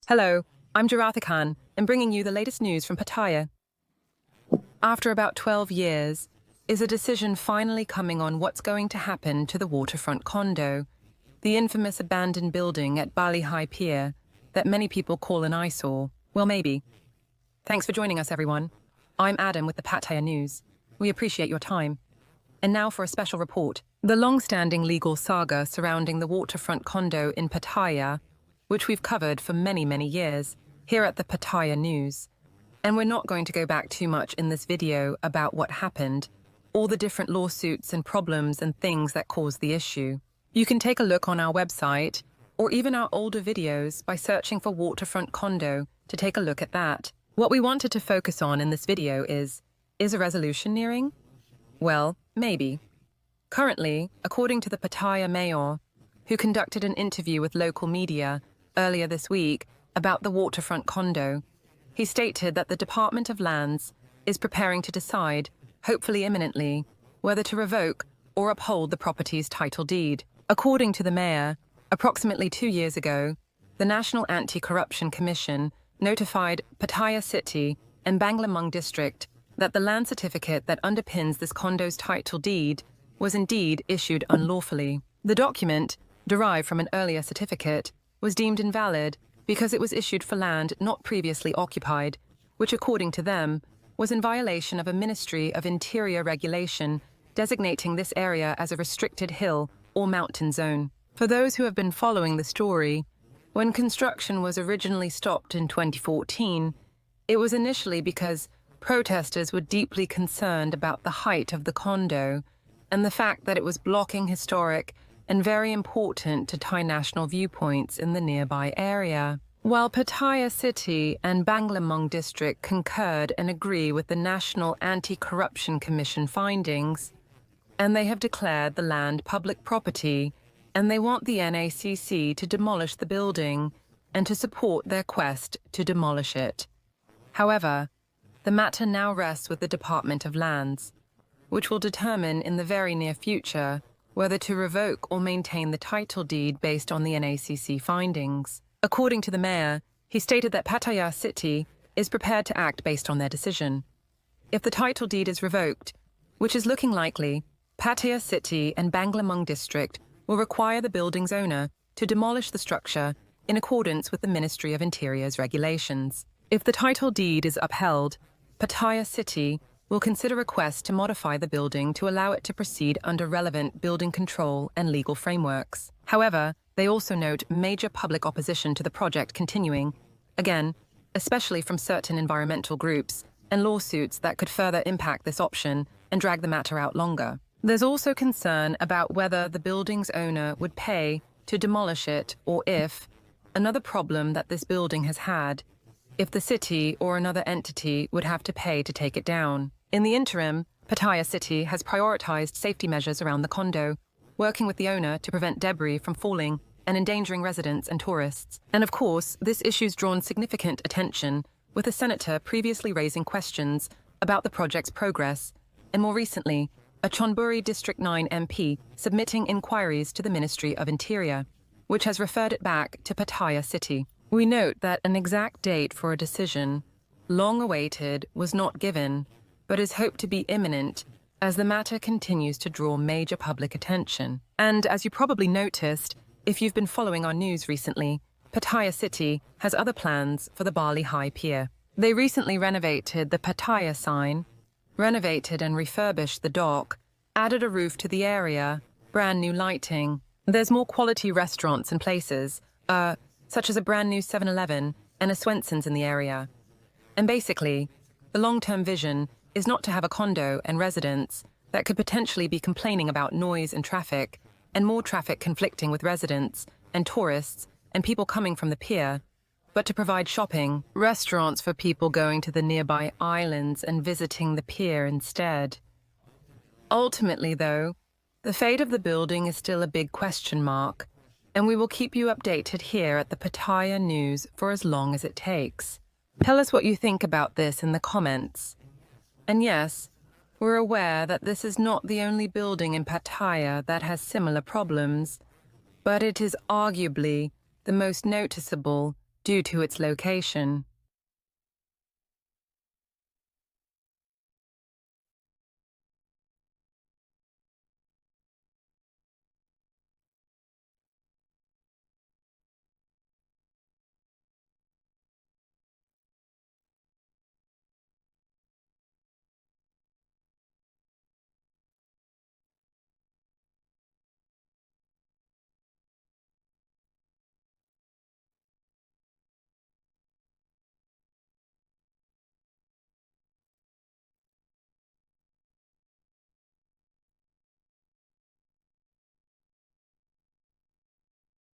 Hello, I'm Jaratha Khan, and bringing you the latest news from Pattaya. After about 12 years, is a decision finally coming on what's going to happen to the Waterfront Condo, the infamous abandoned building at Bali High Pier that many people call an eyesore? Well, maybe. Thanks for joining us, everyone. I'm Adam with the Pattaya News. We appreciate your time. And now for a special report. The long-standing legal saga surrounding the Waterfront Condo in Pattaya, which we've covered for many, many years, here at the Pattaya News. And we're not going to go back too much in this video about what happened, all the different lawsuits and problems and things that caused the issue. You can take a look on our website, or even our older videos by searching for Waterfront Condo to take a look at that. What we wanted to focus on in this video is a resolution nearing? Well, maybe. Currently, according to the Pattaya mayor, who conducted an interview with local media earlier this week about the Waterfront Condo, he stated that the Department of Lands is preparing to decide, hopefully imminently, whether to revoke or uphold the property's title deed. According to the mayor, approximately 2 years ago, the National Anti-Corruption Commission notified Pattaya City and Banglamung District that the land certificate that underpins this condo's title deed was indeed issued unlawfully. The document, derived from an earlier certificate, was deemed invalid because it was issued for land not previously occupied, which according to them was in violation of a Ministry of Interior regulation designating this area as a restricted hill or mountain zone. For those who have been following the story, when construction was originally stopped in 2014, it was initially because protesters were deeply concerned about the height of the condo and the fact that it was blocking historic and very important to Thai national viewpoints in the nearby area. While Pattaya City and Banglamung District concurred and agree with the National Anti-Corruption Commission findings, and they have declared the land public property, and they want the NACC to demolish the building and to support their quest to demolish it. However, the matter now rests with the Department of Lands, which will determine in the very near future whether to revoke or maintain the title deed based on the NACC findings. According to the mayor, he stated that Pattaya City is prepared to act based on their decision. If the title deed is revoked, which is looking likely, Pattaya City and Banglamung District will require the building's owner to demolish the structure in accordance with the Ministry of Interior's regulations. If the title deed is upheld, Pattaya City will consider requests to modify the building to allow it to proceed under relevant building control and legal frameworks. However, they also note major public opposition to the project continuing, again, especially from certain environmental groups, and lawsuits that could further impact this option and drag the matter out longer. There's also concern about whether the building's owner would pay to demolish it or if, another problem that this building has had, if the city or another entity would have to pay to take it down. In the interim, Pattaya City has prioritized safety measures around the condo, working with the owner to prevent debris from falling and endangering residents and tourists. And of course, this issue's drawn significant attention, with a senator previously raising questions about the project's progress, and more recently, a Chonburi District 9 MP submitting inquiries to the Ministry of Interior, which has referred it back to Pattaya City. We note that an exact date for a decision, long awaited, was not given, but is hoped to be imminent as the matter continues to draw major public attention. And as you probably noticed, if you've been following our news recently, Pattaya City has other plans for the Bali High Pier. They recently renovated the Pattaya sign, renovated and refurbished the dock, added a roof to the area, brand new lighting. There's more quality restaurants and places, such as a brand new 7-Eleven and a Swenson's in the area. And basically, the long-term vision is not to have a condo and residents that could potentially be complaining about noise and traffic, and more traffic conflicting with residents and tourists and people coming from the pier, but to provide shopping, restaurants for people going to the nearby islands and visiting the pier instead. Ultimately, though, the fate of the building is still a big question mark, and we will keep you updated here at the Pattaya News for as long as it takes. Tell us what you think about this in the comments. And yes, we're aware that this is not the only building in Pattaya that has similar problems, but it is arguably the most noticeable due to its location.